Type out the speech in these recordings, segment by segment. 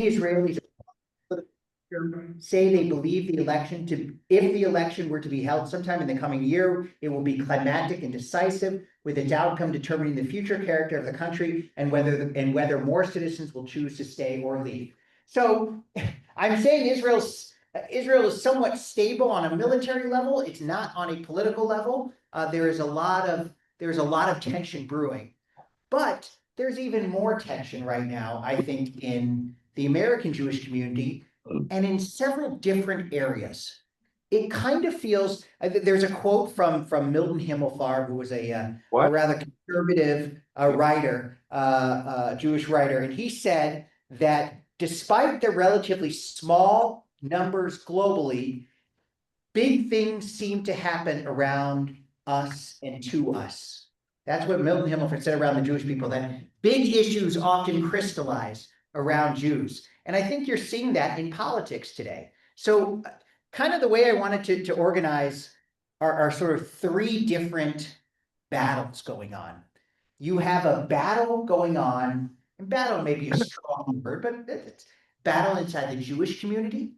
Israelis say they believe the election if the election were to be held sometime in the coming year, it will be climactic and decisive, with its outcome determining the future character of the country and whether more citizens will choose to stay or leave. So I'm saying Israel is somewhat stable on a military level. It's not on a political level. There's a lot of tension brewing, but there's even more tension right now, I think, in the American Jewish community and in several different areas. It kind of feels, there's a quote from Milton Himmelfarb, who was a rather conservative writer, Jewish writer, and he said that despite the relatively small numbers globally, big things seem to happen around us and to us. That's what Milton Himmelfarb said around the Jewish people, that big issues often crystallize around Jews. And I think you're seeing that in politics today. So kind of the way I wanted to organize are sort of three different battles going on. You have a battle going on, and battle may be a strong word, but it's battle inside the Jewish community.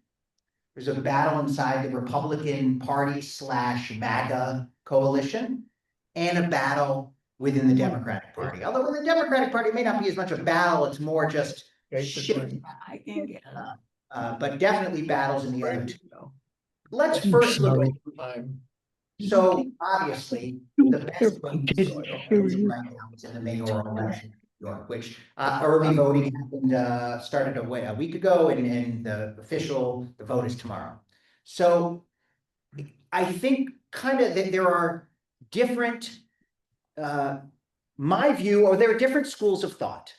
There's a battle inside the Republican Party / MAGA coalition, and a battle within the Democratic Party. Although in the Democratic Party, it may not be as much a battle, it's more just shit. But definitely battles in the other two. Let's first look at, so obviously the best voting right now is in the mayoral election in New York, which early voting happened, started a week ago, and the vote is tomorrow. So I think kind of that there are different, my view, or there are different schools of thought.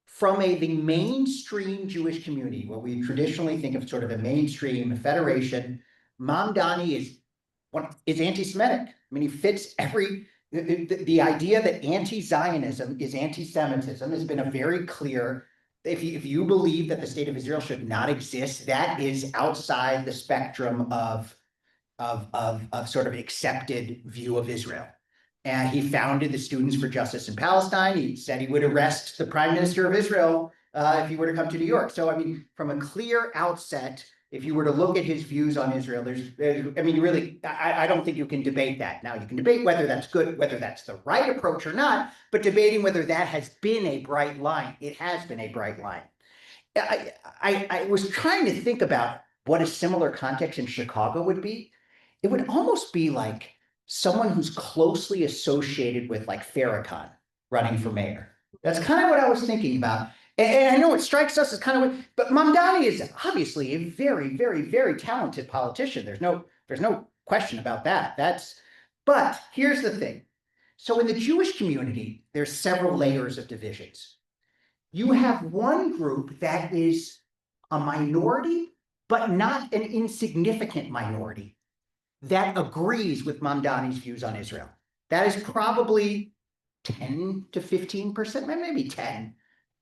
From the mainstream Jewish community, what we traditionally think of sort of a mainstream federation, Mamdani is anti-Semitic. I mean, he fits the idea that anti-Zionism is anti-Semitism has been a very clear, if you believe that the state of Israel should not exist, that is outside the spectrum of sort of accepted view of Israel. And he founded the Students for Justice in Palestine. He said he would arrest the Prime Minister of Israel if he were to come to New York. So, I mean, from a clear outset, if you were to look at his views on Israel, I don't think you can debate that. Now, you can debate whether that's good, whether that's the right approach or not, but debating whether that has been a bright line. It has been a bright line. I was trying to think about what a similar context in Chicago would be. It would almost be like someone who's closely associated with like Farrakhan running for mayor. That's kind of what I was thinking about. And I know it strikes us as kind of, but Mamdani is obviously a very, very, very talented politician. There's no question about that. But here's the thing. So in the Jewish community, there's several layers of divisions. You have one group that is a minority, but not an insignificant minority, that agrees with Mamdani's views on Israel. That is probably 10 to 15%, maybe 10,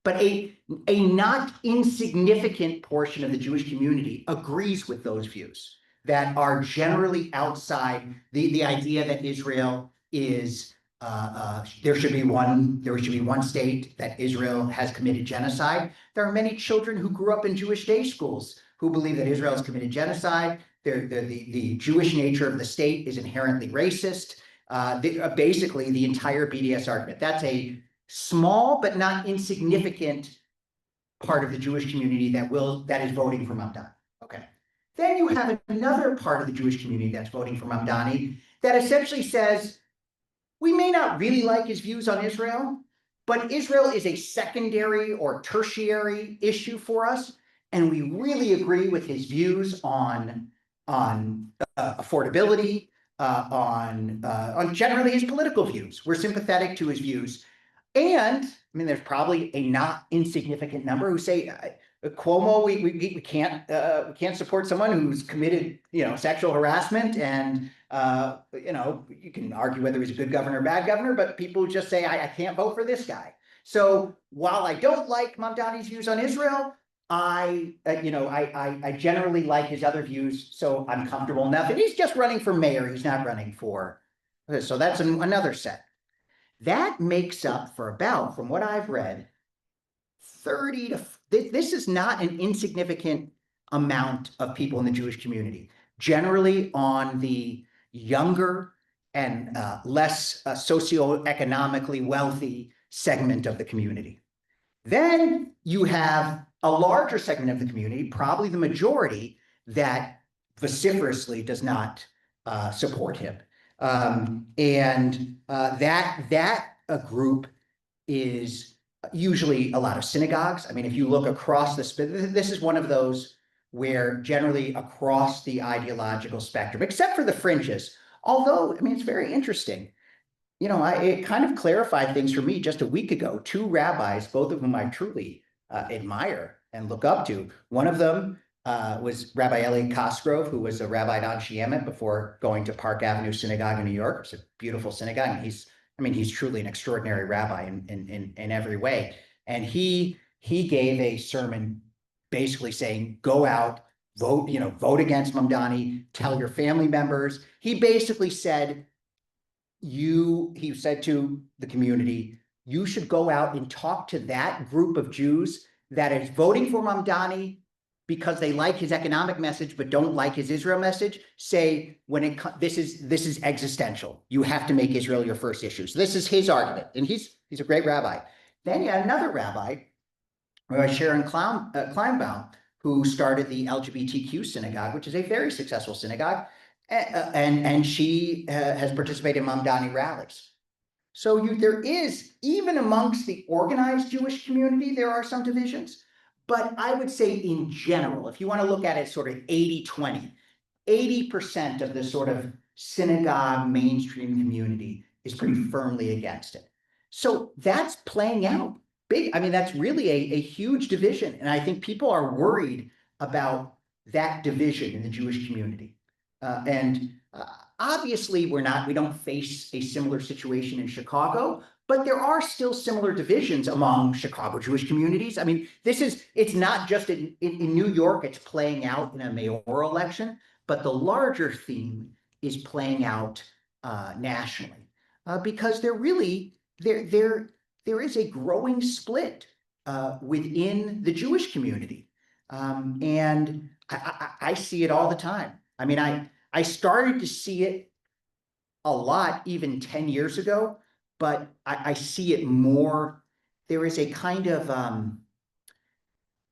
but a not insignificant portion of the Jewish community agrees with those views that are generally outside the idea that Israel is, there should be one state, that Israel has committed genocide. There are many children who grew up in Jewish day schools who believe that Israel has committed genocide. The Jewish nature of the state is inherently racist. Basically, the entire BDS argument. That's a small but not insignificant part of the Jewish community that is voting for Mamdani. Okay. Then you have another part of the Jewish community that's voting for Mamdani that essentially says, we may not really like his views on Israel, but Israel is a secondary or tertiary issue for us, and we really agree with his views on affordability, on generally his political views. We're sympathetic to his views. And I mean, there's probably a not insignificant number who say, Cuomo, we can't support someone who's committed, sexual harassment. And, you can argue whether he's a good governor or bad governor, but people just say, I can't vote for this guy. So while I don't like Mamdani's views on Israel, I generally like his other views, so I'm comfortable enough. And he's just running for mayor. He's not running for, so that's another set. That makes up for about, from what I've read, 30 to this is not an insignificant amount of people in the Jewish community, generally on the younger and less socioeconomically wealthy segment of the community. Then you have a larger segment of the community, probably the majority, that vociferously does not support him. That group is usually a lot of synagogues. I mean, if you look across this is one of those where generally across the ideological spectrum, except for the fringes, although, I mean, it's very interesting. You know, it kind of clarified things for me just a week ago. Two rabbis, both of whom I truly admire and look up to. One of them was Rabbi Elliot Cosgrove, who was a rabbi at Anshe Emet before going to Park Avenue Synagogue in New York. It's a beautiful synagogue, and he's truly an extraordinary rabbi in every way. And he gave a sermon basically saying, go out, vote against Mamdani, tell your family members. He basically said, he said to the community, you should go out and talk to that group of Jews that is voting for Mamdani because they like his economic message but don't like his Israel message. Say, this is existential. You have to make Israel your first issue. So this is his argument, and he's a great rabbi. Then you had another rabbi, Rabbi Sharon Kleinbaum, who started the LGBTQ synagogue, which is a very successful synagogue. And she has participated in Mamdani rallies. So there is, even amongst the organized Jewish community, there are some divisions. But I would say in general, if you want to look at it sort of 80-20, 80% of the sort of synagogue mainstream community is pretty firmly against it. So that's playing out big. I mean, that's really a huge division. And I think people are worried about that division in the Jewish community. Obviously we don't face a similar situation in Chicago, but there are still similar divisions among Chicago Jewish communities. I mean, it's not just in New York, it's playing out in a mayoral election, but the larger theme is playing out nationally because there is a growing split within the Jewish community. And I see it all the time. I mean, I started to see it a lot even 10 years ago, but I see it more. There is a kind of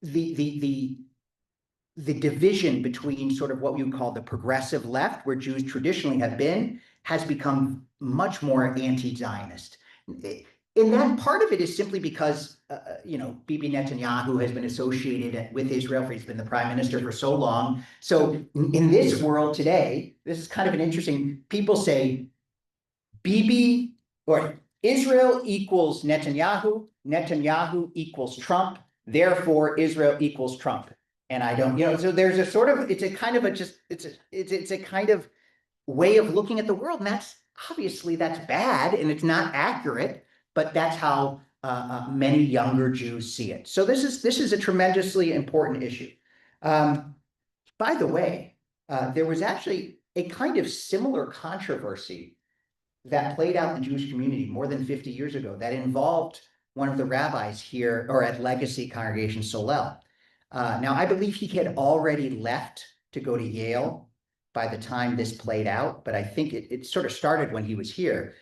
the division between sort of what we would call the progressive left, where Jews traditionally have been, has become much more anti-Zionist. And that part of it is simply because, Bibi Netanyahu has been associated with Israel. He's been the prime minister for so long. So in this world today, this is kind of an interesting, people say Bibi or Israel equals Netanyahu, Netanyahu equals Trump, therefore Israel equals Trump. And I don't, so there's a sort of, it's a kind of way of looking at the world. And that's obviously that's bad and it's not accurate. But that's how many younger Jews see it. So this is a tremendously important issue. By the way, there was actually a kind of similar controversy that played out in the Jewish community more than 50 years ago that involved one of the rabbis here or at Legacy Congregation Solel. Now, I believe he had already left to go to Yale by the time this played out, but I think it sort of started when he was here.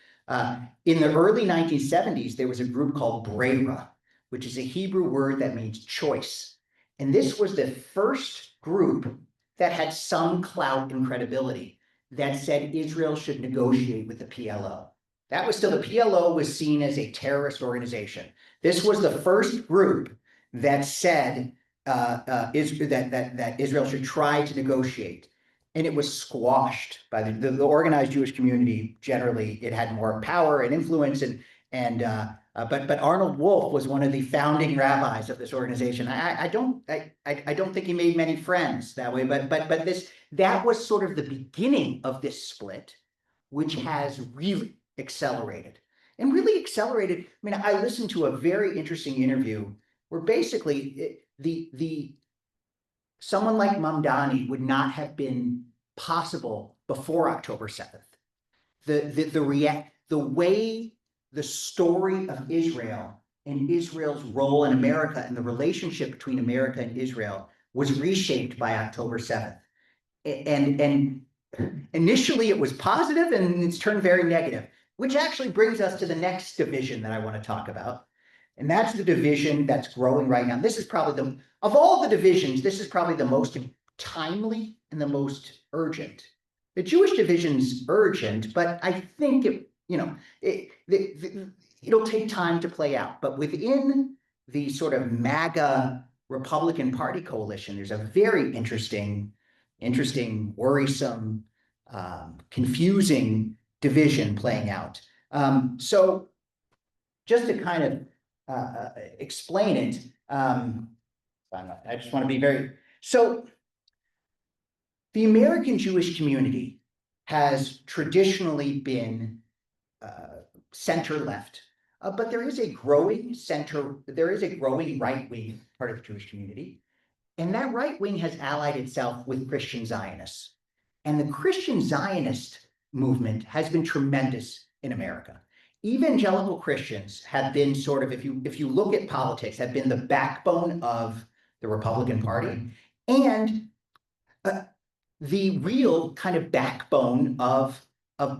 In the early 1970s, there was a group called Brera, which is a Hebrew word that means choice. And this was the first group that had some clout and credibility that said Israel should negotiate with the PLO. That was still, the PLO was seen as a terrorist organization. This was the first group that said that Israel should try to negotiate. And it was squashed by the organized Jewish community. Generally, it had more power and influence, but Arnold Wolf was one of the founding rabbis of this organization. I don't think he made many friends that way, but that was sort of the beginning of this split, which has really accelerated. I mean, I listened to a very interesting interview where basically someone like Mamdani would not have been possible before October 7th. The way the story of Israel and Israel's role in America and the relationship between America and Israel was reshaped by October 7th. And initially it was positive and it's turned very negative, which actually brings us to the next division that I want to talk about. And that's the division that's growing right now. This is probably of all the divisions, this is probably the most timely and the most urgent. The Jewish division's urgent, but I think it'll take time to play out. But within the sort of MAGA Republican Party coalition, there's a very interesting, worrisome, confusing division playing out. So just to kind of explain it, I just want to be so the American Jewish community has traditionally been center-left, but there is a growing right-wing part of the Jewish community, and that right wing has allied itself with Christian Zionists. And the Christian Zionist movement has been tremendous in America. Evangelical Christians have been sort of, if you look at politics, have been the backbone of the Republican Party and the real kind of backbone of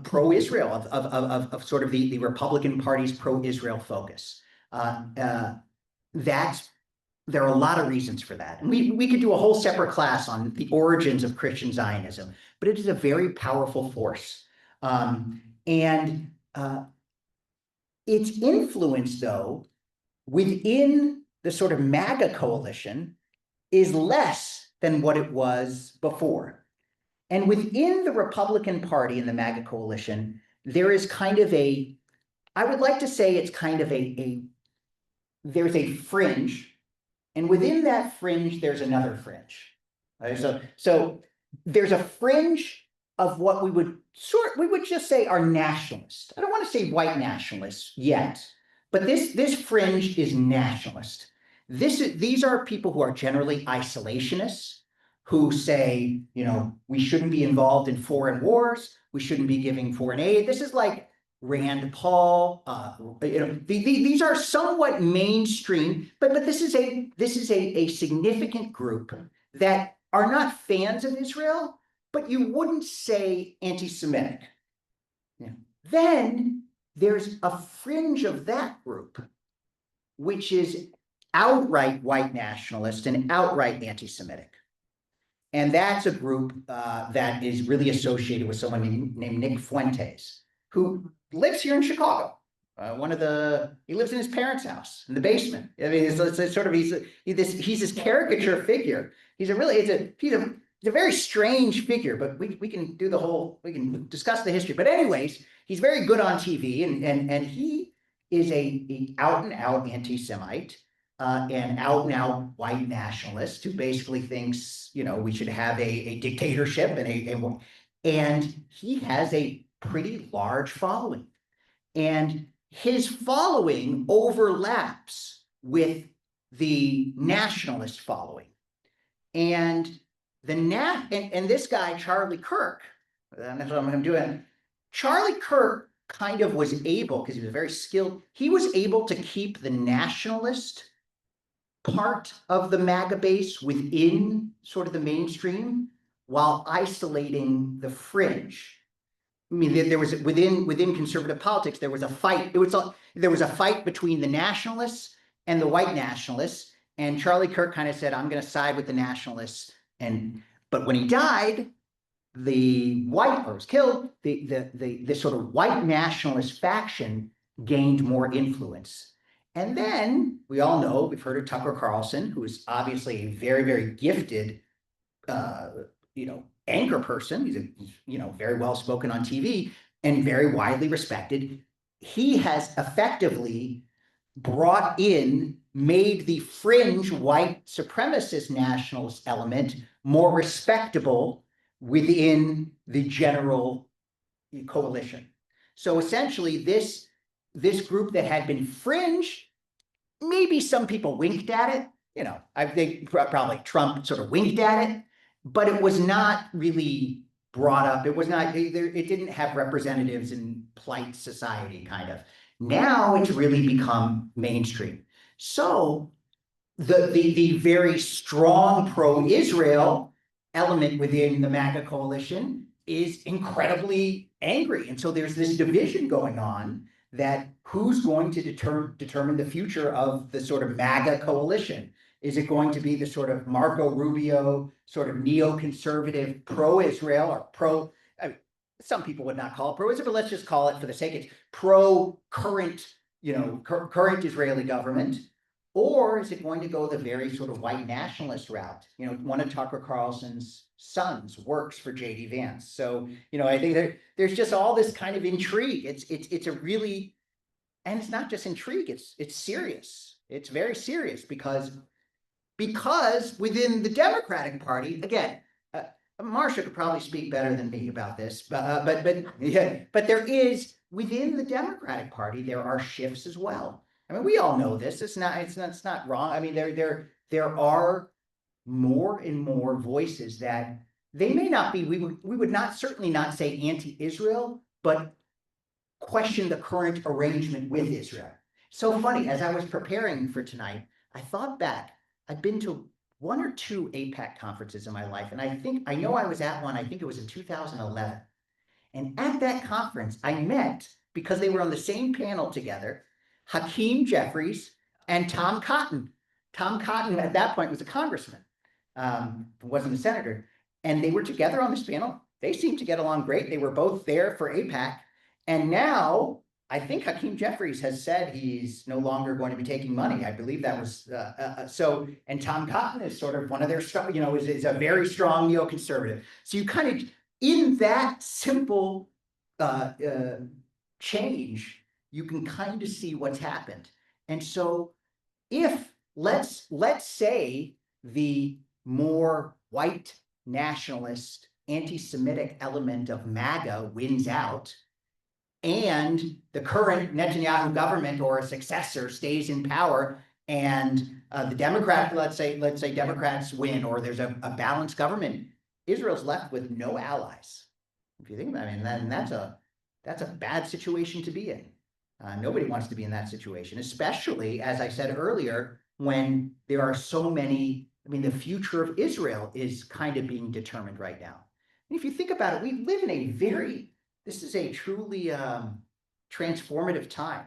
pro-Israel, of sort of the Republican Party's pro-Israel focus. There are a lot of reasons for that. And we could do a whole separate class on the origins of Christian Zionism, but it is a very powerful force. And its influence, though, within the sort of MAGA coalition is less than what it was before. And within the Republican Party and the MAGA coalition, there is kind of I would like to say it's kind of there's a fringe, and within that fringe, there's another fringe. Right? So there's a fringe of what we would just say are nationalists. I don't want to say white nationalists yet, but this fringe is nationalist. These are people who are generally isolationists, who say, we shouldn't be involved in foreign wars, we shouldn't be giving foreign aid. This is like Rand Paul. These are somewhat mainstream, but this is a significant group that are not fans of Israel, but you wouldn't say anti-Semitic. Then there's a fringe of that group, which is outright white nationalist and outright anti-Semitic. And that's a group that is really associated with someone named Nick Fuentes, who lives here in Chicago. He lives in his parents' house in the basement. I mean, it's sort of he's this caricature figure. He's a very strange figure, but we can discuss the history. But anyways, he's very good on TV, and he is a out and out anti-Semite. An out-and-out white nationalist who basically thinks, we should have a dictatorship and he has a pretty large following. And his following overlaps with the nationalist following. And this guy, Charlie Kirk, that's what I'm doing. Charlie Kirk kind of was able, because he was very skilled, he was able to keep the nationalist part of the MAGA base within sort of the mainstream while isolating the fringe. I mean, there was within conservative politics, there was a fight. There was a fight between the nationalists and the white nationalists. And Charlie Kirk kind of said, I'm going to side with the nationalists. But when he died, was killed, the sort of white nationalist faction gained more influence. And then we all know, we've heard of Tucker Carlson, who is obviously a very, very gifted, anchor person. He's very well spoken on TV and very widely respected. He has effectively made the fringe white supremacist nationalist element more respectable within the general coalition. So essentially, this group that had been fringe, maybe some people winked at it. I think probably Trump sort of winked at it, but it was not really brought up. It didn't have representatives in polite society, kind of. Now it's really become mainstream. So the very strong pro-Israel element within the MAGA coalition is incredibly angry. And so there's this division going on that who's going to determine the future of the sort of MAGA coalition? Is it going to be the sort of Marco Rubio, sort of neoconservative pro-Israel or I mean, some people would not call it pro-Israel, but let's just call it for the sake of pro-current, current Israeli government? Or is it going to go the very sort of white nationalist route? One of Tucker Carlson's sons works for J.D. Vance. So, I think there's just all this kind of intrigue. It's a really, and it's not just intrigue, it's serious. It's very serious because within the Democratic Party, again, Marcia could probably speak better than me about this, but there is, within the Democratic Party, there are shifts as well. I mean, we all know this. It's not wrong. I mean, there are more and more voices that they may not be. We would not certainly not say anti-Israel, but question the current arrangement with Israel. So funny, as I was preparing for tonight, I thought back. I've been to one or two AIPAC conferences in my life, and I know I was at one. I think it was in 2011, and at that conference, I met, because they were on the same panel together, Hakeem Jeffries and Tom Cotton. Tom Cotton at that point was a congressman, wasn't a senator, and they were together on this panel. They seemed to get along great. They were both there for AIPAC, and now I think Hakeem Jeffries has said he's no longer going to be taking money. I believe that was so. And Tom Cotton is sort of one of their, is a very strong neoconservative. So you kind of, in that simple change, you can kind of see what's happened. And so if let's say the more white nationalist anti-Semitic element of MAGA wins out, and the current Netanyahu government or a successor stays in power, and the Democrat, let's say Democrats win, or there's a balanced government, Israel's left with no allies. If you think about it, I mean, then that's a bad situation to be in. Nobody wants to be in that situation, especially, as I said earlier, when there are so many. I mean, the future of Israel is kind of being determined right now. And if you think about it, we live in this is a truly transformative time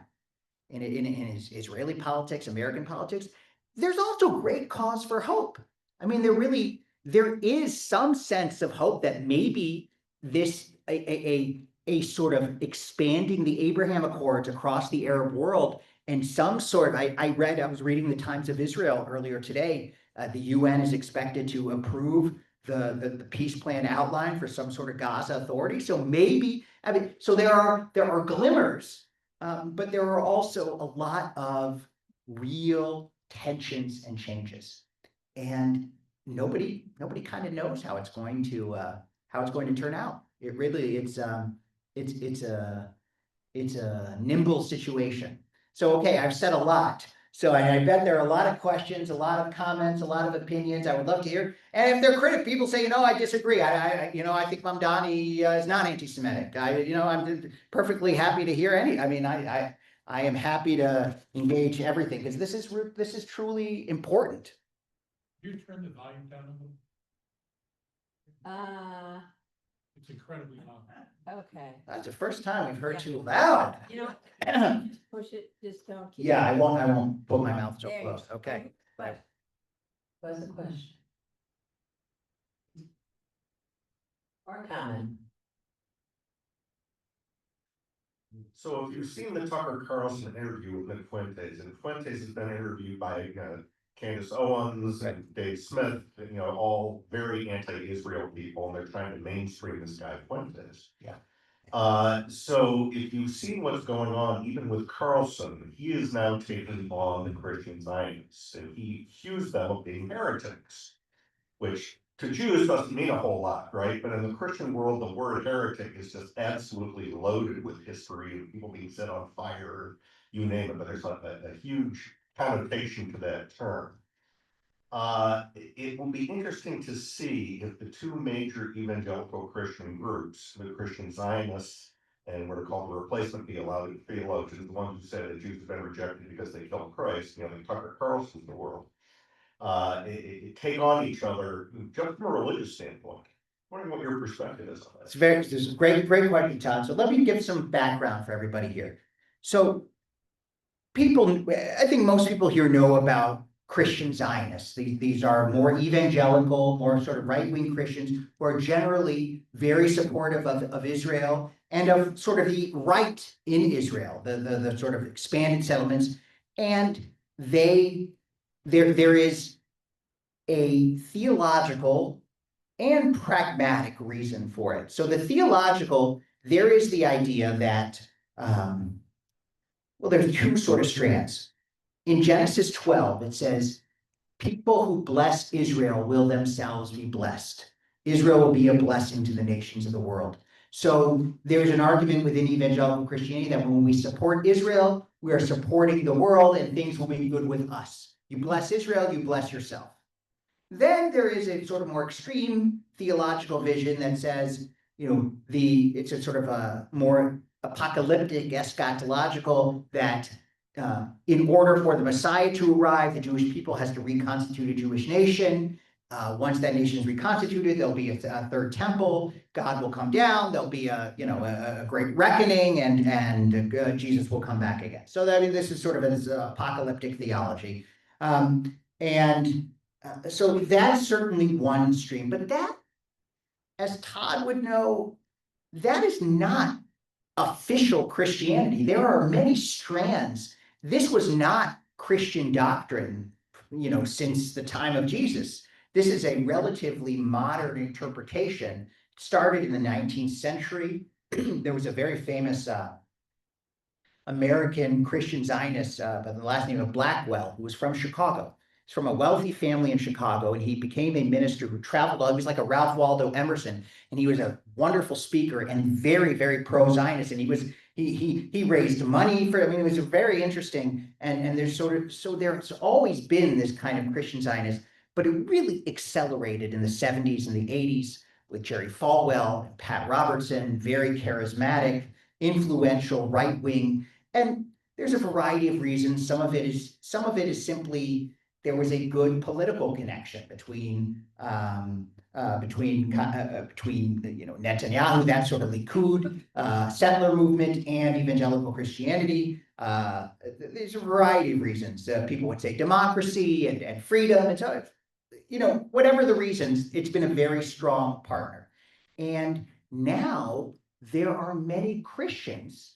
in Israeli politics, American politics. There's also great cause for hope. I mean, there is some sense of hope that maybe this a sort of expanding the Abraham Accords across the Arab world, and some sort of, I was reading the Times of Israel earlier today. The UN is expected to approve the peace plan outline for some sort of Gaza authority. So maybe, I mean, so there are glimmers, but there are also a lot of real tensions and changes, and nobody kind of knows how it's going to turn out. It really, it's a nimble situation. So, okay, I've said a lot. So I bet there are a lot of questions, a lot of comments, a lot of opinions. I would love to hear. And if they're critical, people say, I disagree. I think Mamdani is not anti-Semitic. I'm perfectly happy to hear any. I mean, I am happy to engage everything, because this is truly important. Could you turn the volume down a little? It's incredibly loud. Okay. That's the first time we've heard too loud. Just push it, just don't keep. Yeah, I won't put my mouth so There you close. go. Okay. But what's the question? Or comment? So if you've seen the Tucker Carlson interview with Nick Fuentes, and Fuentes has been interviewed by Candace Owens and Dave Smith, all very anti-Israel people, and they're trying to mainstream this guy Fuentes. Yeah. So if you've seen what's going on, even with Carlson, he is now taking on the Christian Zionists, and he accused them of being heretics, which to Jews doesn't mean a whole lot, right? But in the Christian world, the word heretic is just absolutely loaded with history and people being set on fire, you name it, but there's a huge connotation to that term. It will be interesting to see if the two major evangelical Christian groups, the Christian Zionists and we're called the replacement theologians, the ones who say that Jews have been rejected because they killed Christ, like Tucker Carlson of the world, take on each other just from a religious standpoint. Wondering what your perspective is on that. This is a great question, Todd. So let me give some background for everybody here. So I think most people here know about Christian Zionists. These are more evangelical, more sort of right-wing Christians who are generally very supportive of Israel and of sort of the right in Israel, the sort of expanded settlements. And there is a theological and pragmatic reason for it. So the theological, there is the idea that, well, there's two sort of strands. In Genesis 12, it says, people who bless Israel will themselves be blessed. Israel will be a blessing to the nations of the world. So there's an argument within evangelical Christianity that when we support Israel, we are supporting the world and things will be good with us. You bless Israel, you bless yourself. Then there is a sort of more extreme theological vision that says, it's a sort of a more apocalyptic, eschatological, that in order for the Messiah to arrive, the Jewish people has to reconstitute a Jewish nation. Once that nation is reconstituted, there'll be a third temple. God will come down. There'll be a great reckoning, and Jesus will come back again. So this is sort of an apocalyptic theology, so that's certainly one stream. But that, as Todd would know, that is not official Christianity. There are many strands. This was not Christian doctrine, since the time of Jesus. This is a relatively modern interpretation. It started in the 19th century. There was a very famous American Christian Zionist by the last name of Blackwell, who was from Chicago. He's from a wealthy family in Chicago, and he became a minister who traveled. He was like a Ralph Waldo Emerson, and he was a wonderful speaker and very, very pro-Zionist. And he raised money for. It was a very interesting. And there's there's always been this kind of Christian Zionist, but it really accelerated in the 70s and the 80s with Jerry Falwell, and Pat Robertson, very charismatic, influential, right wing, and there's a variety of reasons. Some of it is simply there was a good political connection between Netanyahu, that sort of Likud settler movement, and evangelical Christianity. There's a variety of reasons. People would say democracy and freedom, and so whatever the reasons, it's been a very strong partner. And now there are many Christians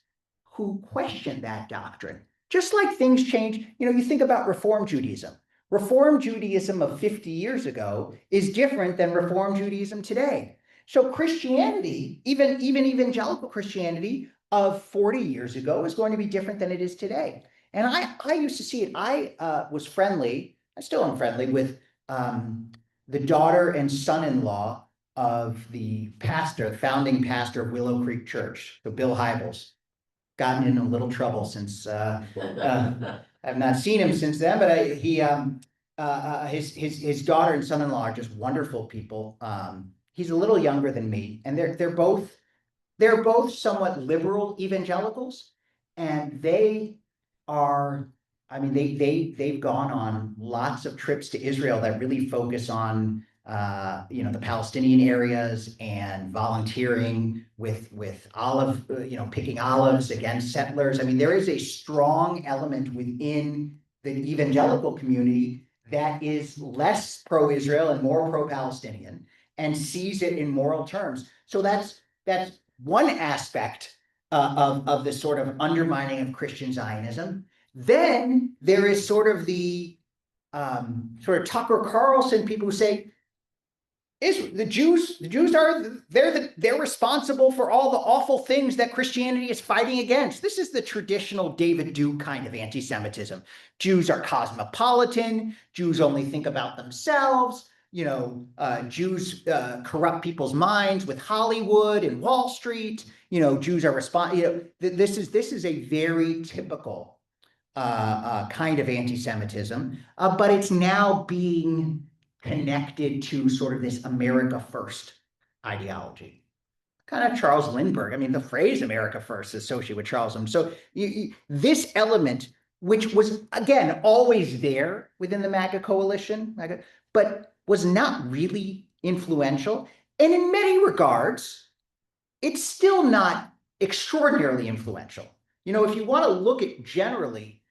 who question that doctrine. Just like things change, you think about Reform Judaism. Reform Judaism of 50 years ago is different than Reform Judaism today. So Christianity, even evangelical Christianity of 40 years ago, is going to be different than it is today. And I used to see it. I still am friendly with the daughter and son-in-law of the founding pastor of Willow Creek Church, so Bill Hybels. Gotten in a little trouble since I've not seen him since then, but his daughter and son-in-law are just wonderful people. He's a little younger than me, and they're both somewhat liberal evangelicals, and they are. They've gone on lots of trips to Israel that really focus on the Palestinian areas and volunteering with picking olives against settlers. There is a strong element within the evangelical community that is less pro-Israel and more pro-Palestinian and sees it in moral terms. So that's one aspect of the sort of undermining of Christian Zionism. Then there is sort of the Tucker Carlson people who say, the Jews they're responsible for all the awful things that Christianity is fighting against. This is the traditional David Duke kind of anti-Semitism. Jews are cosmopolitan. Jews only think about themselves. Jews corrupt people's minds with Hollywood and Wall Street. Jews are This is a very typical kind of anti-Semitism, but it's now being connected to sort of this America First ideology. kind of Charles Lindbergh. I mean, the phrase America First is associated with Charleston. So this element, which was, again, always there within the MAGA coalition, but was not really influential. And in many regards, it's still not extraordinarily influential. If you want to look at generally,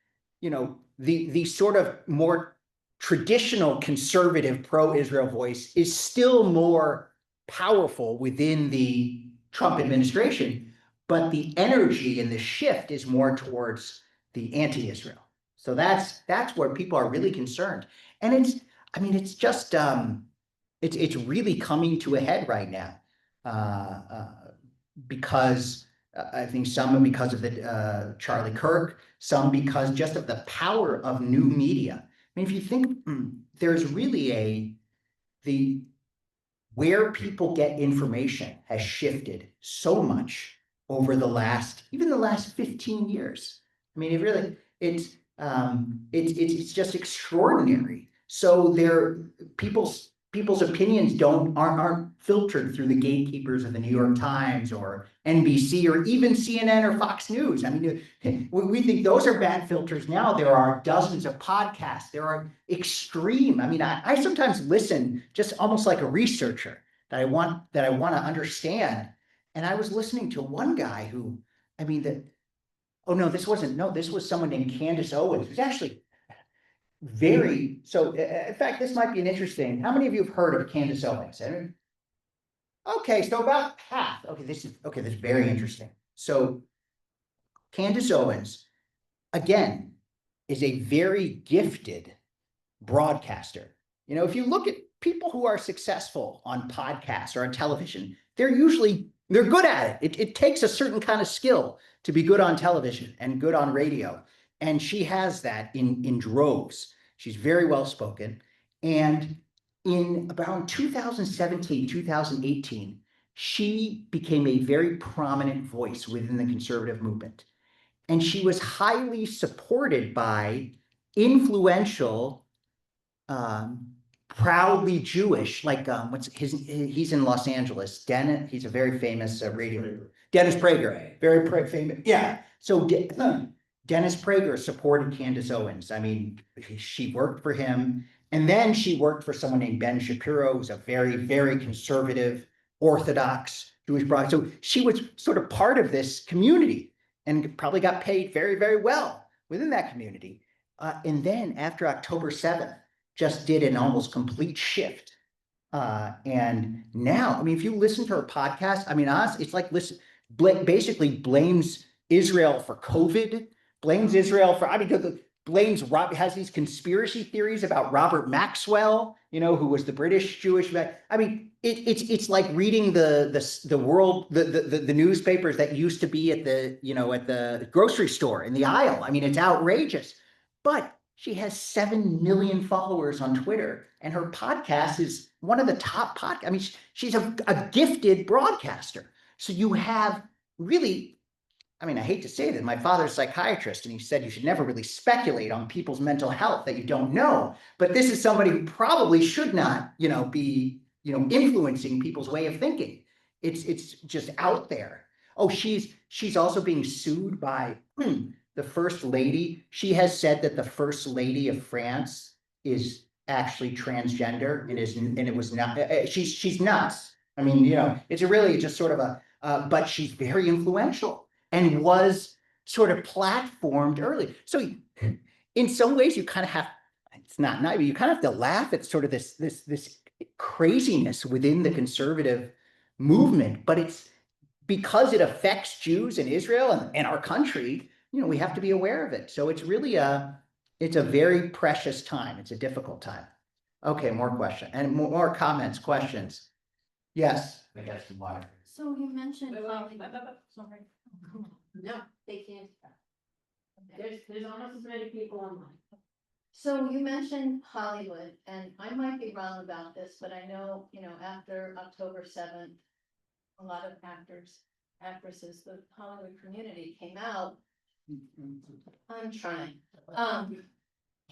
the sort of more traditional conservative pro-Israel voice is still more powerful within the Trump administration, but the energy and the shift is more towards the anti-Israel. So that's where people are really concerned. And it's just it's really coming to a head right now. Because I think some because of the Charlie Kirk, some because just of the power of new media. I mean, if you think there's really where people get information has shifted so much over the last 15 years. I mean, it's just extraordinary. So people's opinions aren't filtered through the gatekeepers of the New York Times or NBC or even CNN or Fox News. I mean, we think those are bad filters now. There are dozens of podcasts. There are extreme. I mean, I sometimes listen just almost like a researcher that I want to understand. And I was listening to one guy who, this was someone named Candace Owens, who's actually in fact, this might be an interesting. How many of you have heard of Candace Owens? Okay, so about half. Okay, this is very interesting. So Candace Owens, again, is a very gifted broadcaster. If you look at people who are successful on podcasts or on television, they're good at it. It takes a certain kind of skill to be good on television and good on radio. And she has that in droves. She's very well spoken. And in around 2017, 2018, she became a very prominent voice within the conservative movement. And she was highly supported by influential, proudly Jewish, like he's in Los Angeles. He's a very famous radio. Dennis Prager, very famous. Yeah. So Dennis Prager supported Candace Owens. I mean, she worked for him. And then she worked for someone named Ben Shapiro, who's a very, very conservative, Orthodox Jewish bride. So she was sort of part of this community and probably got paid very, very well within that community. And then after October 7th, just did an almost complete shift. And now, if you listen to her podcast, honestly, it's like basically blames Israel for COVID, blames Israel for, has these conspiracy theories about Robert Maxwell, who was the British Jewish man. It's like reading the world, the newspapers that used to be at the grocery store in the aisle. It's outrageous. But she has 7 million followers on Twitter, and her podcast is one of the top podcasts. She's a gifted broadcaster. So you have really, I hate to say that, my father's a psychiatrist, and he said you should never really speculate on people's mental health that you don't know. But this is somebody who probably should not, be, influencing people's way of thinking. It's just out there. Oh, she's also being sued by the first lady. She has said that the first lady of France is actually transgender and it was not. She's nuts. It's really just sort of but she's very influential and was sort of platformed early. So in some ways you kind of have, it's not naive, you kind of have to laugh at sort of this craziness within the conservative movement, but it's because it affects Jews in Israel and our country, we have to be aware of it. So it's really it's a very precious time. It's a difficult time. Okay, more questions and more comments, questions. Yes. I guess why. So you mentioned. Sorry. No, they can't. There's almost as many people online. So you mentioned Hollywood, and I might be wrong about this, but I know, after October 7th, a lot of actresses, the Hollywood community came out. I'm trying.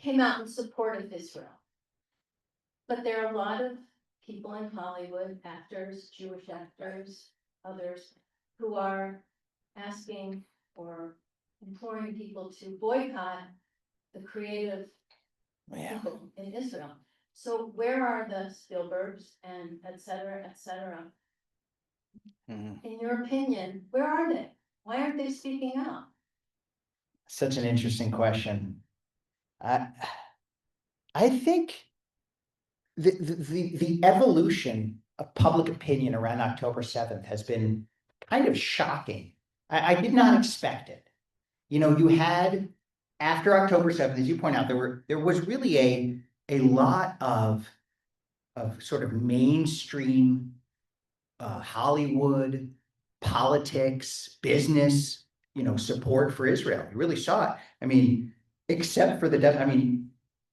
Came out in support of Israel. But there are a lot of people in Hollywood, actors, Jewish actors, others who are asking or imploring people to boycott the creative people in Israel. So where are the Spielbergs and et cetera, et cetera? Mhm. In your opinion, where are they? Why aren't they speaking out? Such an interesting question. I think the evolution of public opinion around October 7th has been kind of shocking. I did not expect it. You know, you had after October 7th, as you point out, there was really a lot of sort of mainstream Hollywood, politics, business, you know, support for Israel. You really saw it. I mean, except for I mean,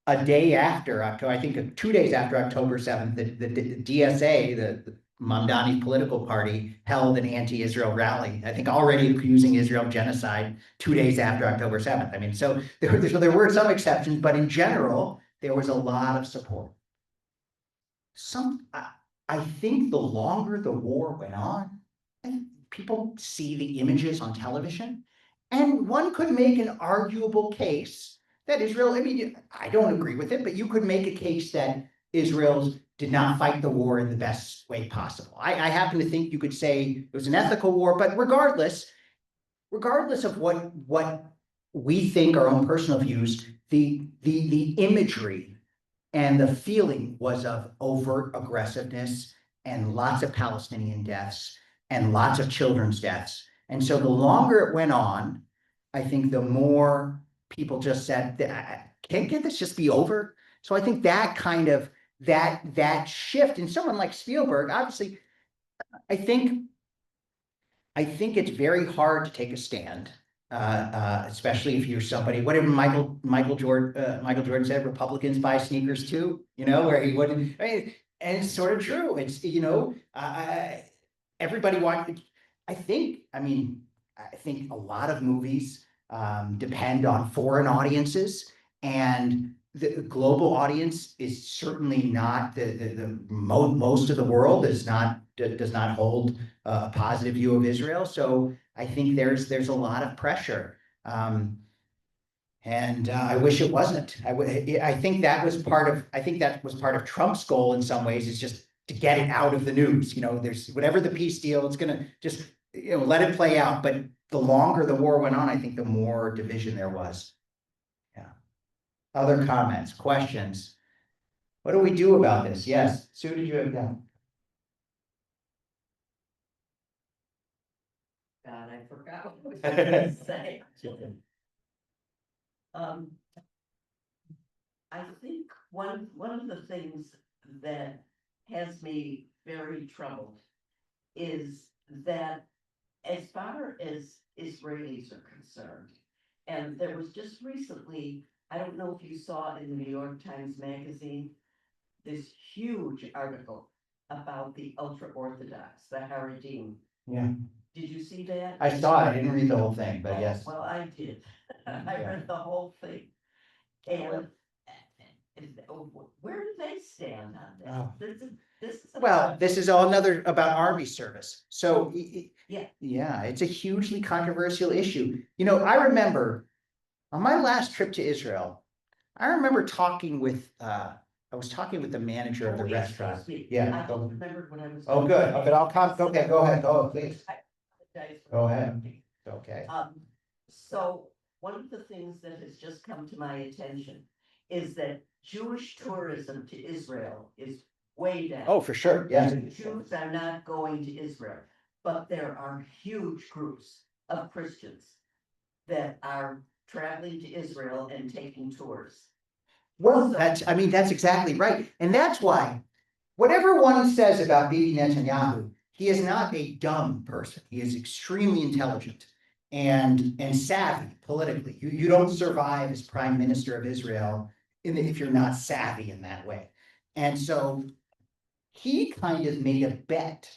a day after October, I think 2 days after October 7th, the DSA, the Mamdani political party, held an anti-Israel rally, I think already accusing Israel of genocide 2 days after October 7th. I mean, so there were some exceptions, but in general, there was a lot of support. I think the longer the war went on, and people see the images on television, and one could make an arguable case that Israel, I mean, I don't agree with it, but you could make a case that Israel did not fight the war in the best way possible. I happen to think you could say it was an ethical war, but regardless of what we think, our own personal views, the imagery and the feeling was of overt aggressiveness and lots of Palestinian deaths and lots of children's deaths. And so the longer it went on, I think the more people just said, can't this just be over? So I think that kind of, that shift in someone like Spielberg, obviously, I think it's very hard to take a stand, especially if you're somebody. Whatever Michael Jordan said, Republicans buy sneakers too. You know, where he wouldn't. I mean, and it's sort of true. It's everybody wants. I think. I mean, I think a lot of movies depend on foreign audiences, and the global audience is certainly not the most of the world does not hold a positive view of Israel. So I think there's a lot of pressure. And I wish it wasn't. I think that was part of Trump's goal in some ways, is just to get it out of the news. You know, there's whatever the peace deal, it's gonna just, you know, let it play out. But the longer the war went on, I think the more division there was. Yeah. Other comments, questions? What do we do about this? Yes, Sue, did you have that? God, I forgot what I was gonna say. I think one of the things that has me very troubled is that as far as Israelis are concerned, and there was just recently, I don't know if you saw in the New York Times Magazine, this huge article about the ultra-Orthodox, the Haredim. Yeah, Did you see that? I saw it. I didn't read the whole thing, but yes. Well, I did. I read the whole thing. And where do they stand on Oh. this? This is. Well, this is all another about army service. So Yeah. yeah, it's a hugely controversial issue. You know, I remember on my last trip to Israel, I remember talking with I was talking with the manager of the restaurant. Excuse me. Yeah. I just remembered what I was. Oh, good. Okay, I'll come. Okay, go ahead. Go, please. apologize for Go ahead. interrupting. Okay. So one of the things that has just come to my attention is that Jewish tourism to Israel is way down. Oh, for sure. Yes. Jews are not going to Israel, but there are huge groups of Christians that are traveling to Israel and taking tours. Well, that's exactly right. And that's why, whatever one says about Bibi Netanyahu, he is not a dumb person. He is extremely intelligent and savvy politically. You don't survive as prime minister of Israel if you're not savvy in that way. And so he kind of made a bet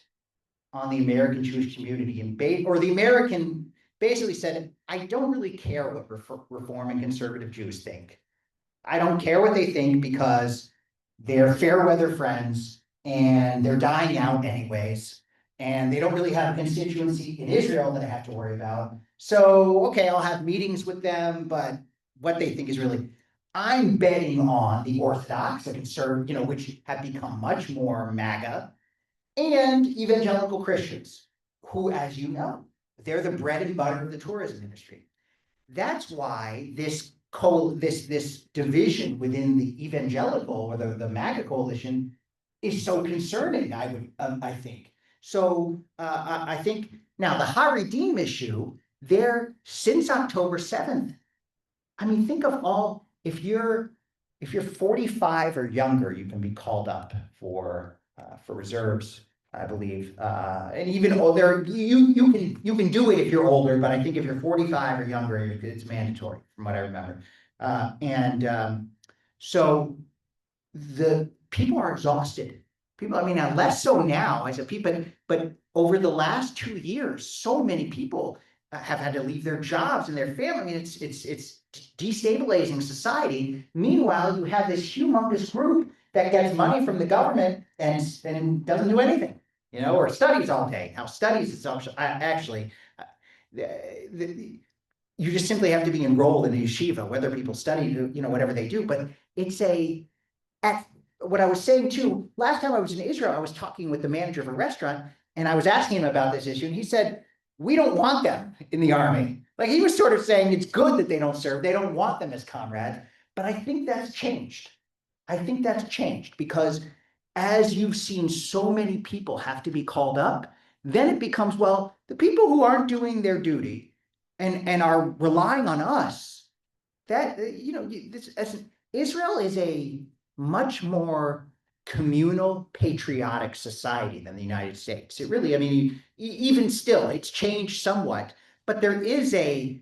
on the American Jewish community, and the American basically said, I don't really care what Reform and conservative Jews think. I don't care what they think because they're fair weather friends and they're dying out anyways. And they don't really have a constituency in Israel that I have to worry about. So, okay, I'll have meetings with them, but what they think is really, I'm betting on the Orthodox, the conservative, which have become much more MAGA, and evangelical Christians, who, as you know, they're the bread and butter of the tourism industry. That's why this division within the evangelical or the MAGA coalition is so concerning, I think. So I think now the Haredim issue, there since October 7th. I mean, think of all, if you're 45 or younger, you can be called up for reserves, I believe. And even older, you can do it if you're older, but I think if you're 45 or younger, it's mandatory, from what I remember. So the people are exhausted. People, I mean, now less so now as a people, but over the last 2 years, so many people have had to leave their jobs and their family. I mean, it's destabilizing society. Meanwhile, you have this humongous group that gets money from the government and doesn't do anything, or studies all day. Now, studies is actually, you just simply have to be enrolled in a yeshiva, whether people study, whatever they do. But it's what I was saying too, last time I was in Israel, I was talking with the manager of a restaurant and I was asking him about this issue. And he said, we don't want them in the army. Like he was sort of saying it's good that they don't serve. They don't want them as comrades. But I think that's changed. Because as you've seen so many people have to be called up, then it becomes, well, the people who aren't doing their duty and are relying on us, that, Israel is a much more communal, patriotic society than the United States. It really, I mean, even still, it's changed somewhat, but there is a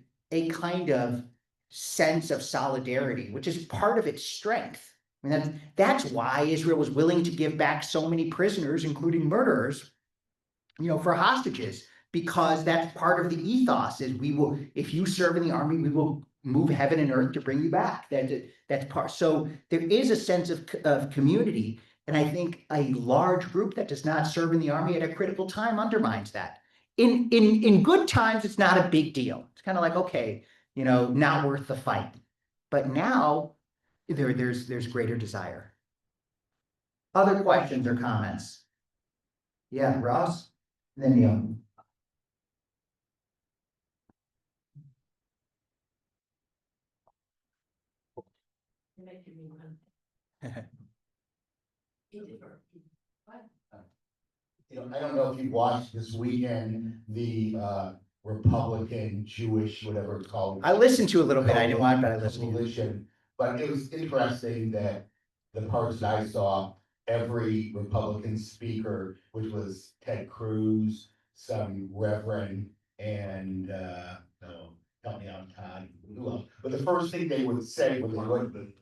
kind of sense of solidarity, which is part of its strength. I mean, that's why Israel was willing to give back so many prisoners, including murderers, for hostages, because that's part of the ethos is we will, if you serve in the army, we will move heaven and earth to bring you back. That's part. So there is a sense of community. And I think a large group that does not serve in the army at a critical time undermines that. In good times, it's not a big deal. It's kind of like, okay, not worth the fight. But now there's greater desire. Other questions or comments? Yeah, Ross, then Neil. I don't know if you watched this weekend, the Republican, Jewish, whatever it's called. I listened to a little bit. I didn't watch, but I listened to it. Coalition. But it was interesting that the parts that I saw, every Republican speaker, which was Ted Cruz, some Reverend, and no, help me out, Todd. Who else? But the first thing they would say when they would,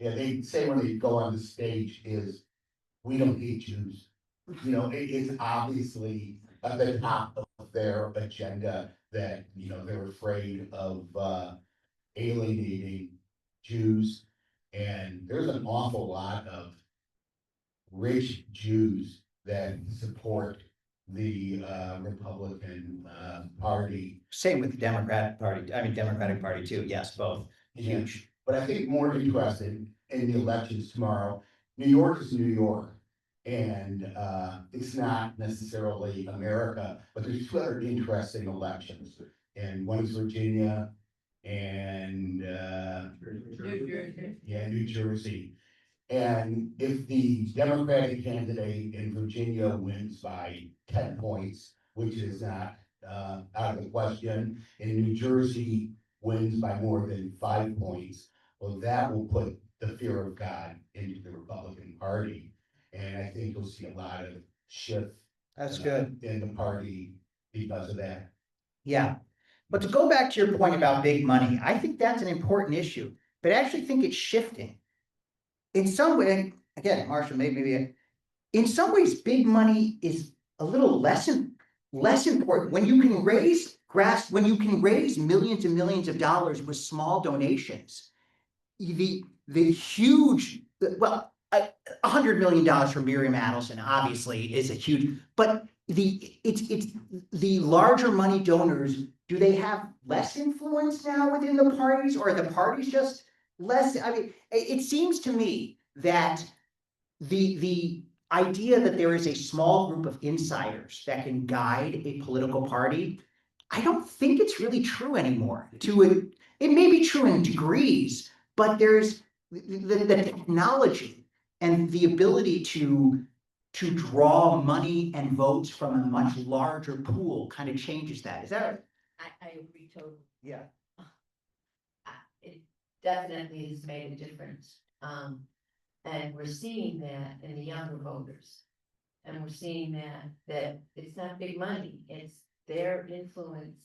they'd say when they go on the stage is, "We don't hate Jews." It's obviously at the top of their agenda that, they're afraid of alienating Jews. And there's an awful lot of rich Jews that support the Republican Party. Same with the Democratic Party too. Yes, both. Huge. But I think more interested in the elections tomorrow. New York is New York. And it's not necessarily America, but there's two other interesting elections. And one is Virginia and New Jersey. And if the Democratic candidate in Virginia wins by 10 points, which is not out of the question, and New Jersey wins by more than 5 points, well, that will put the fear of God into the Republican Party. And I think you'll see a lot of shift. That's good. In the party because of that. Yeah. But to go back to your point about big money, I think that's an important issue, but I actually think it's shifting. In some way, again, Marshall, maybe in some ways, big money is a little less important. When you can raise millions and millions of dollars with small donations, the huge, well, $100 million from Miriam Adelson obviously is a huge, but it's the larger money donors, do they have less influence now within the parties, or are the parties just less? I mean, it seems to me that the idea that there is a small group of insiders that can guide a political party, I don't think it's really true anymore. It may be true in degrees, but there's the technology and the ability to draw money and votes from a much larger pool kind of changes that. Is that right? I agree totally. Yeah. It definitely has made a difference. And we're seeing that in the younger voters. And we're seeing that it's not big money, it's their influence,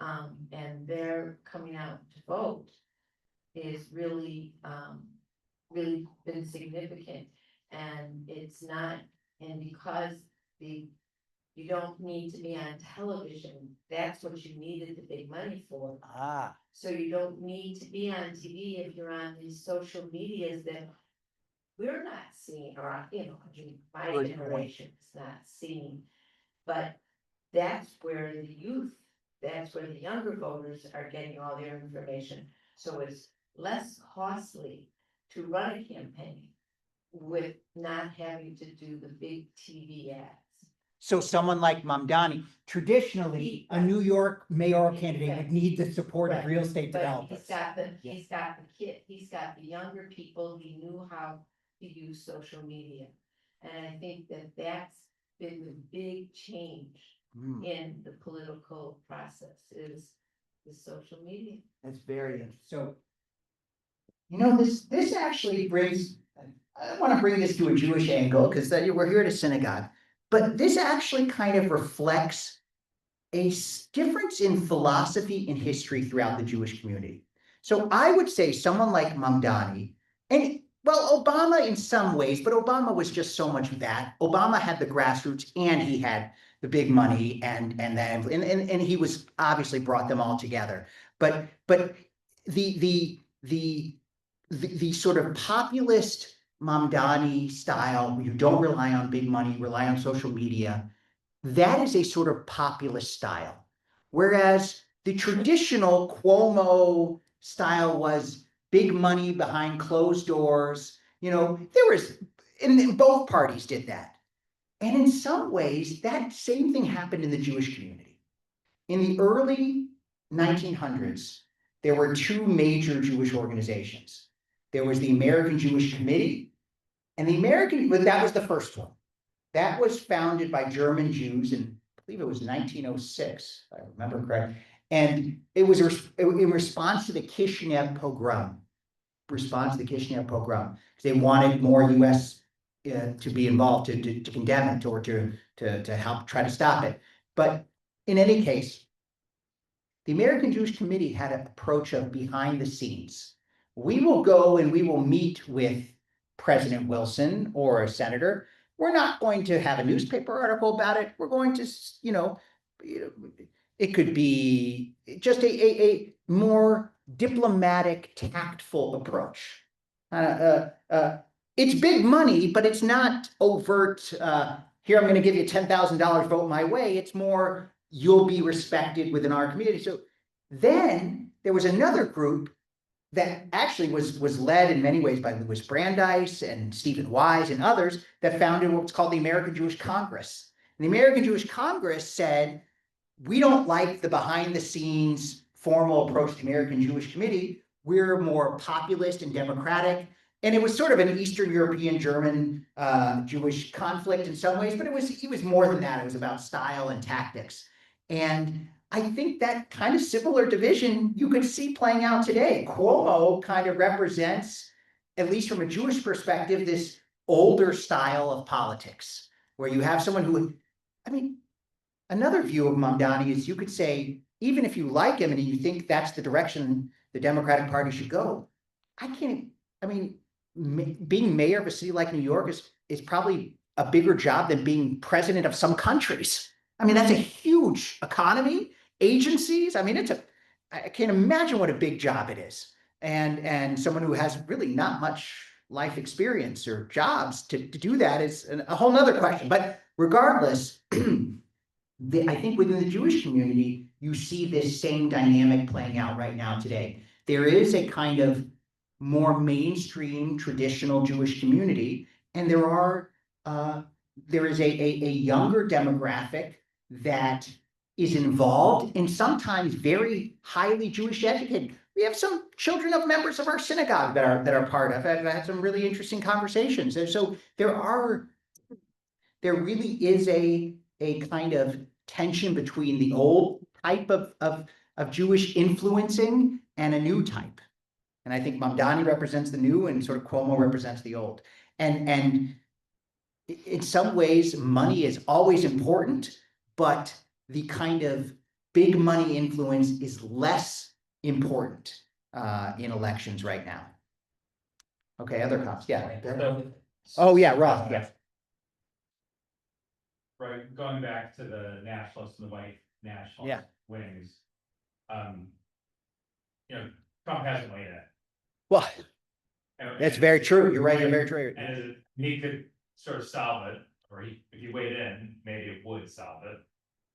and their coming out to vote is really, really been significant. And it's not, and because you don't need to be on television, that's what you needed the big money for. Ah, So you don't need to be on TV if you're on these social medias that we're not seeing, or, my Good point. generation is not seeing. But that's where the youth, that's where the younger voters are getting all their information. So it's less costly to run a campaign with not having to do the big TV ads. so someone like Mamdani, traditionally, a New York mayoral candidate would need the support of Right. real estate But developers. he's got the younger people, he knew how to use social media. And I think that that's been the big change Hmm, in the political process is the social media. that's very interesting. So, this actually brings, I want to bring this to a Jewish angle because we're here at a synagogue, but this actually kind of reflects a difference in philosophy and history throughout the Jewish community. So I would say someone like Mamdani, and well, Obama in some ways, but Obama was just so much of that. Obama had the grassroots and he had the big money and he was obviously brought them all together. But the sort of populist Mamdani style, where you don't rely on big money, rely on social media, that is a sort of populist style. Whereas the traditional Cuomo style was big money behind closed doors. There was, and both parties did that. And in some ways, that same thing happened in the Jewish community. In the early 1900s, there were two major Jewish organizations. There was the American Jewish Committee, and that was the first one. That was founded by German Jews in, I believe it was 1906, if I remember correct. And it was in response to the Kishinev pogrom. Because they wanted more U.S. To be involved to condemn it or to help try to stop it. But in any case, the American Jewish Committee had an approach of behind the scenes. We will go and we will meet with President Wilson or a senator. We're not going to have a newspaper article about it. We're going to, it could be just a more diplomatic, tactful approach. It's big money, but it's not overt. Here, I'm going to give you $10,000, vote my way. It's more, you'll be respected within our community. So then there was another group that actually was led in many ways by Louis Brandeis and Stephen Wise and others that founded what's called the American Jewish Congress. And the American Jewish Congress said, we don't like the behind the scenes formal approach to the American Jewish Committee. We're more populist and democratic. And it was sort of an Eastern European German Jewish conflict in some ways, but it was more than that. It was about style and tactics. And I think that kind of similar division you could see playing out today. Cuomo kind of represents, at least from a Jewish perspective, this older style of politics, where you have someone who, another view of Mamdani is you could say, even if you like him and you think that's the direction the Democratic Party should go, being mayor of a city like New York is probably a bigger job than being president of some countries. That's a huge economy, agencies. I can't imagine what a big job it is. And someone who has really not much life experience or jobs to do that is a whole nother question. But regardless, I think within the Jewish community, you see this same dynamic playing out right now today. There is a kind of more mainstream traditional Jewish community, and there is a younger demographic that is involved and sometimes very highly Jewish educated. We have some children of members of our synagogue that are part of. I've had some really interesting conversations. And so there really is a kind of tension between the old type of Jewish influencing and a new type. And I think Mamdani represents the new and sort of Cuomo represents the old. And in some ways, money is always important, but the kind of big money influence is less important in elections right now. Okay, other comments? Yeah. Oh, yeah, Ross, yeah. Right, going back to the nationalists and the white nationalist Yeah. wings. Trump hasn't weighed in. Well, And- that's very true. You're right. You're very true. And he could sort of solve it, or if he weighed in, maybe it would solve it.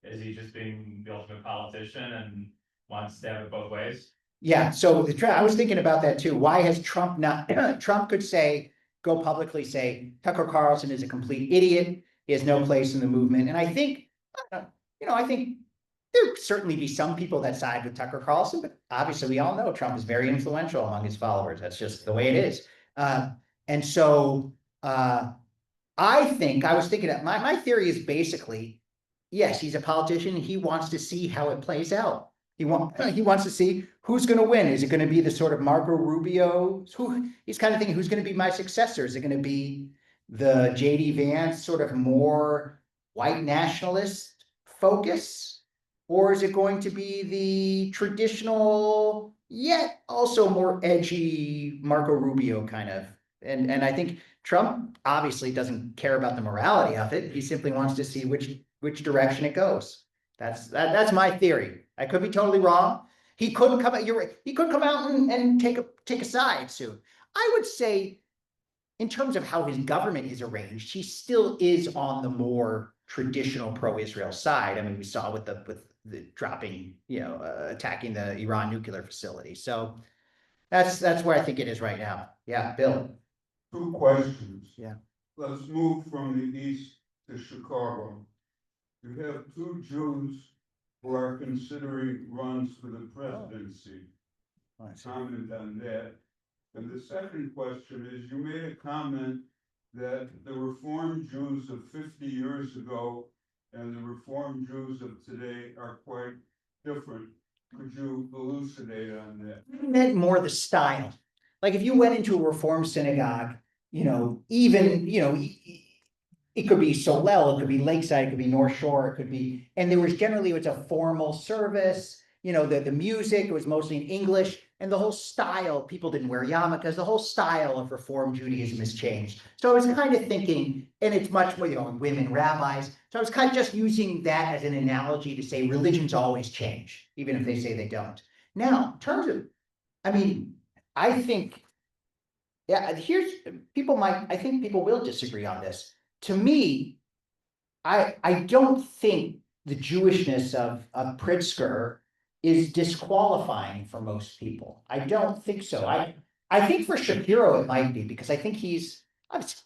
Is he just being the ultimate politician and wants to have it both ways? Yeah, so I was thinking about that too. Why has Trump not, Trump could go publicly say, Tucker Carlson is a complete idiot. He has no place in the movement. And I think, I think there'd certainly be some people that side with Tucker Carlson, but obviously we all know Trump is very influential among his followers. That's just the way it is. And so I was thinking that my theory is basically, yes, he's a politician. He wants to see how it plays out. He wants to see who's going to win. Is it going to be the sort of Marco Rubio? He's kind of thinking, who's going to be my successor? Is it going to be the J.D. Vance sort of more white nationalist focus? Or is it going to be the traditional, yet also more edgy Marco Rubio kind of? And I think Trump obviously doesn't care about the morality of it. He simply wants to see which direction it goes. That's my theory. I could be totally wrong. He could come out. You're right. He could come out and take a side soon. I would say, in terms of how his government is arranged, he still is on the more traditional pro-Israel side. I mean, we saw with the dropping, attacking the Iran nuclear facility. So that's where I think it is right now. Yeah, Bill. 2 questions. Yeah. Let's move from the east to Chicago. You have 2 Jews who are considering runs for the presidency. Comment on that. And the second question is, you made a comment that the Reform Jews of 50 years ago and the Reform Jews of today are quite different. Could you elucidate on that? I meant more the style. Like if you went into a Reform synagogue, it could be Solel, it could be Lakeside, it could be North Shore, it could be, and it was a formal service, the music, it was mostly in English, and the whole style, people didn't wear yarmulkes, the whole style of Reform Judaism has changed. So I was kind of thinking, and it's much more, women rabbis. So I was kind of just using that as an analogy to say religions always change, even if they say they don't. Now, in terms of, I think, I think people will disagree on this. To me, I don't think the Jewishness of Pritzker is disqualifying for most people. I don't think so. I think for Shapiro it might be, because I think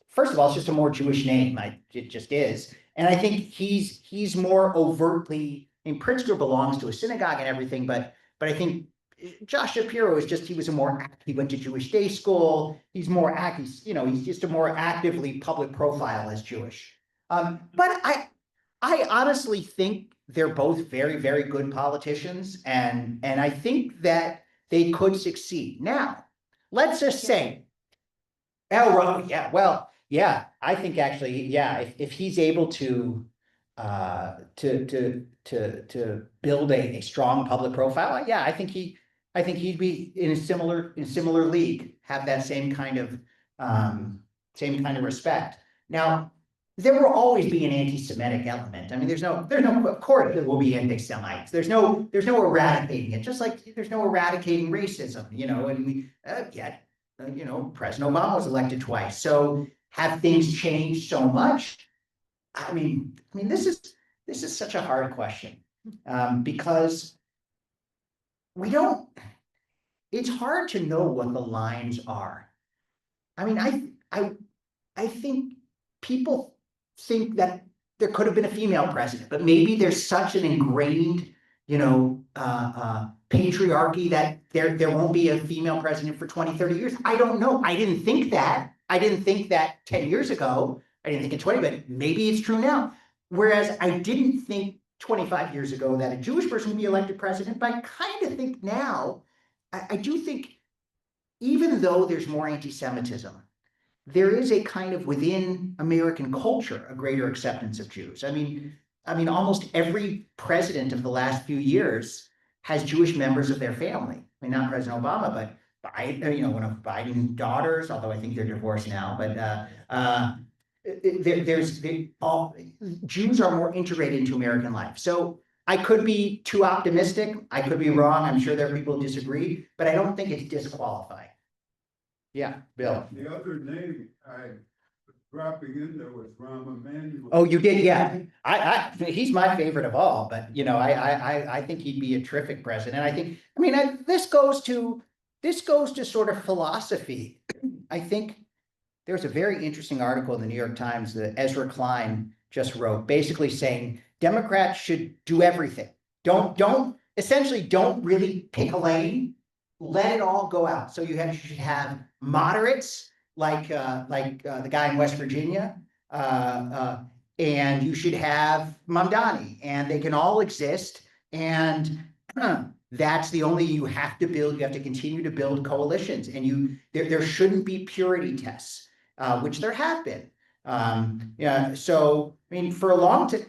first of all, it's just a more Jewish name. It just is. And I think he's more overtly, Pritzker belongs to a synagogue and everything, but I think Josh Shapiro he went to Jewish day school. He's more active, he's just a more actively public profile as Jewish. But I honestly think they're both very, very good politicians, and I think that they could succeed. Now, let's just say, I think actually, if he's able to build a strong public profile, I think he'd be in a similar league, have that same kind of respect. Now, there will always be an anti-Semitic element. there's no, of course there will be anti-Semites. There's no eradicating it, just like there's no eradicating racism, and President Obama was elected twice. So have things changed so much? this is such a hard question, because we don't, it's hard to know what the lines are. I mean, I think people think that there could have been a female president, but maybe there's such an ingrained, patriarchy that there won't be a female president for 20, 30 years. I don't know. I didn't think that. I didn't think that 10 years ago. I didn't think it 20, but maybe it's true now. Whereas I didn't think 25 years ago that a Jewish person would be elected president, but I kind of think now, I do think, even though there's more anti-Semitism, there is a kind of within American culture, a greater acceptance of Jews. I mean, almost every president of the last few years has Jewish members of their family. I mean, not President Obama, but Biden, one of Biden's daughters, although I think they're divorced now, but Jews are more integrated into American life. So I could be too optimistic. I could be wrong. I'm sure there are people who disagree, but I don't think it's disqualifying. Yeah, Bill. The other name I was dropping in there was Rahm Emanuel. Oh, you did, yeah. He's my favorite of all, but I think he'd be a terrific president. This goes to sort of philosophy. I think there's a very interesting article in the New York Times that Ezra Klein just wrote, basically saying Democrats should do everything. Don't really pick a lane. Let it all go out. So you should have moderates like the guy in West Virginia, and you should have Mamdani, and they can all exist. And that's the only, you have to continue to build coalitions, and there shouldn't be purity tests, which there have been. So for a long time,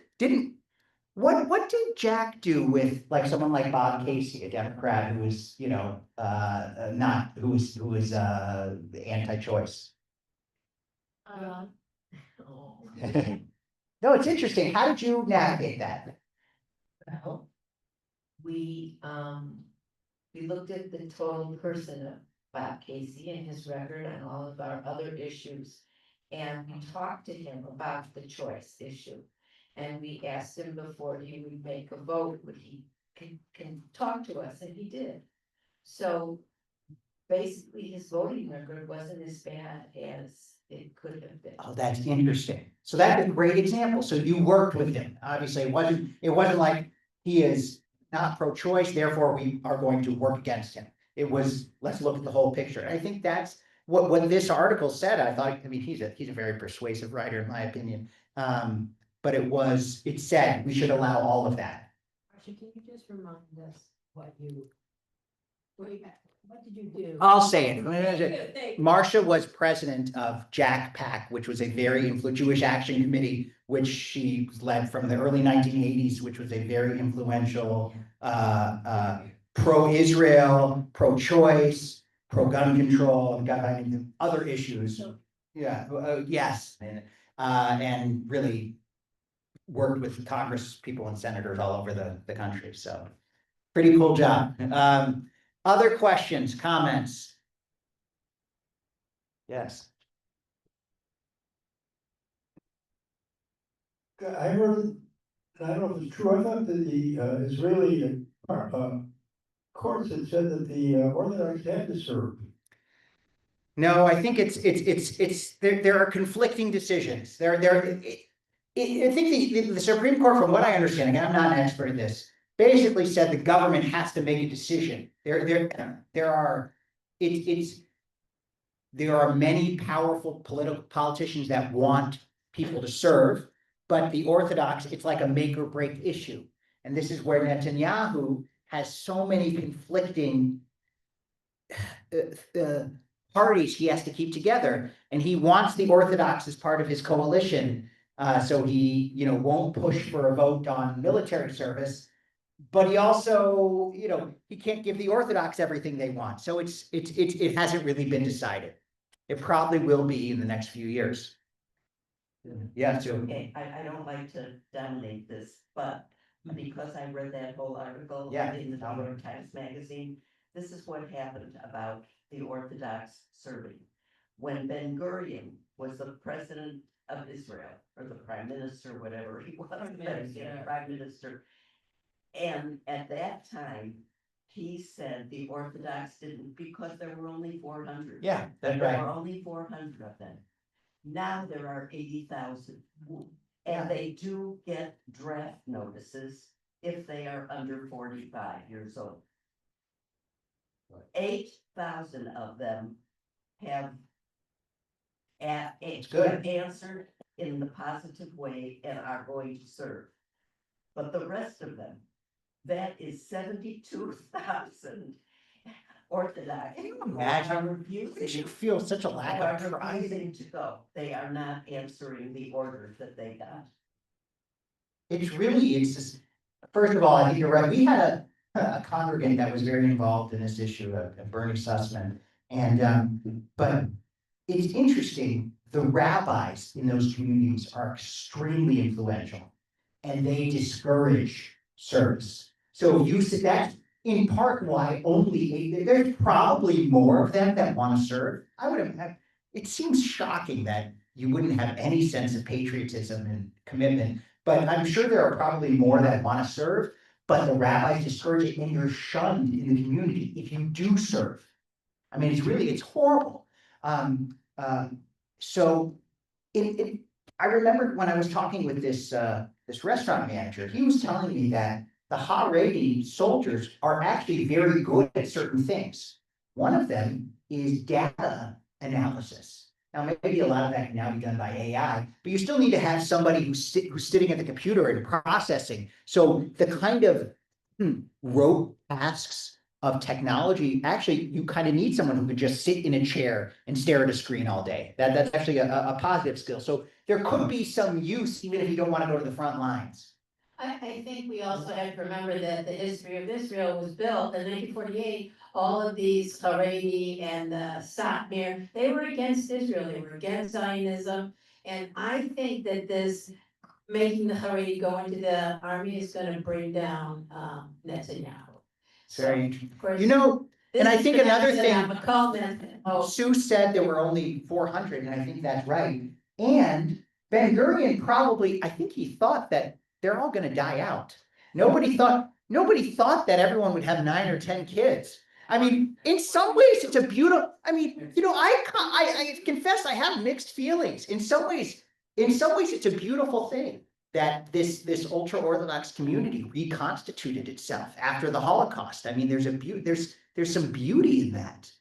what did Jack do with someone like Bob Casey, a Democrat who was anti-choice? No, it's interesting. How did you navigate that? Well, we looked at the total person of Bob Casey and his record and all of our other issues. And we talked to him about the choice issue. And we asked him before he would make a vote, would he can talk to us, and he did. So basically his voting record wasn't as bad as it could have been. Oh, that's interesting. So that's a great example. So you worked with him. Obviously, it wasn't like he is not pro-choice, therefore we are going to work against him. It was, let's look at the whole picture. And I think that's what this article said. I thought, he's a very persuasive writer, in my opinion. But it said we should allow all of that. Can you just remind us what did you do? I'll say it. Marcia was president of Jack PAC, which was a very influential Jewish Action Committee, which she led from the early 1980s, which was a very influential pro-Israel, pro-choice, pro-gun control, and other issues. Yeah, yes, and really worked with Congress people and senators all over the country. So pretty cool job. Other questions, comments? Yes. I heard, I don't know if it's true, I thought that the Israeli courts had said that the Orthodox had to serve. No, I think there are conflicting decisions. I think the Supreme Court, from what I understand, again, I'm not an expert in this, basically said the government has to make a decision. There are many powerful politicians that want people to serve, but the Orthodox, it's like a make or break issue. And this is where Netanyahu has so many conflicting parties he has to keep together, and he wants the Orthodox as part of his coalition. So he, won't push for a vote on military service, but he also, he can't give the Orthodox everything they want. So it hasn't really been decided. It probably will be in the next few years. Yeah, so. Okay, I don't like to dominate this, but because I read that whole article Yeah. in the New York Times Magazine, this is what happened about the Orthodox serving. When Ben Gurion was the president of Israel, or the prime minister, whatever he was, Minister. prime minister. And at that time, he said the Orthodox didn't, because there were only 400. Yeah, that's There right. were only 400 of them. Now there are 80,000. Yeah. And they do get draft notices if they are under 45 years old. 8,000 of them have good. have answered in the positive way and are going to serve. But the rest of them, that is 72,000 Orthodox. Can you who imagine? are You refusing feel such a lack of are pride. refusing to go. They are not answering the orders that they got. It's just, first of all, I think you're right. We had a congregant that was very involved in this issue of Bernie Sussman. And, but it's interesting, the rabbis in those communities are extremely influential and they discourage service. So you said that's in part why there's probably more of them that want to serve. I would have, it seems shocking that you wouldn't have any sense of patriotism and commitment, but I'm sure there are probably more that want to serve, but the rabbis discourage it and you're shunned in the community if you do serve. I mean, it's horrible. So I remember when I was talking with this restaurant manager, he was telling me that the Haredi soldiers are actually very good at certain things. One of them is data analysis. Now, maybe a lot of that can now be done by AI, but you still need to have somebody who's sitting at the computer and processing. So the kind of rote tasks of technology, actually, you kind of need someone who could just sit in a chair and stare at a screen all day. That's actually a positive skill. So there could be some use, even if you don't want to go to the front lines. I think we also have to remember that the history of Israel was built in 1948. All of these Haredi and Satmar, they were against Israel, they were against Zionism. And I think that this making the Haredi go into the army is gonna bring down Netanyahu. Very interesting. Of course, You know, this and I is think gonna another set thing- up a cult and- oh, Sue said there were only 400, and I think that's right. And Ben Gurion probably, I think he thought that they're all gonna die out. Nobody thought that everyone would have 9 or 10 kids. I mean, in some ways, it's a beautiful, I mean, you know, I confess I have mixed feelings. In some ways, it's a beautiful thing that this ultra-Orthodox community reconstituted itself after the Holocaust. I mean, there's some beauty in that.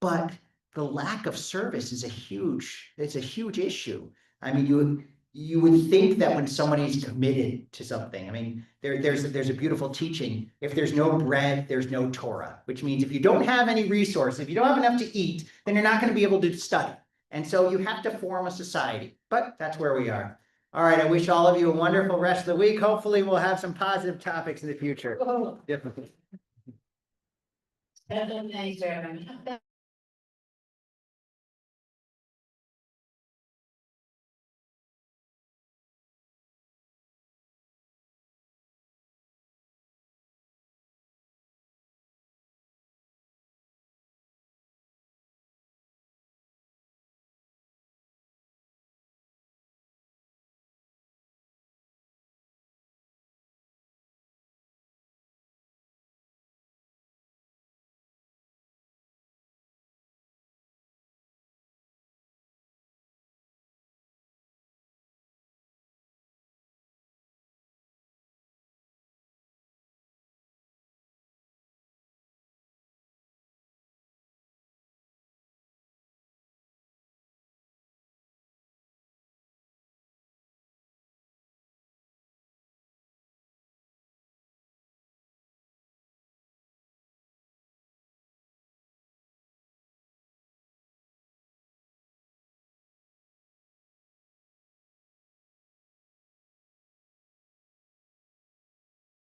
But the lack of service is a huge issue. I mean, you would think that when somebody's committed to something, I mean, there's a beautiful teaching. If there's no bread, there's no Torah, which means if you don't have any resources, if you don't have enough to eat, then you're not going to be able to study. And so you have to form a society, but that's where we are. All right, I wish all of you a wonderful rest of the week. Hopefully we'll have some positive topics in the future. Thanks very much.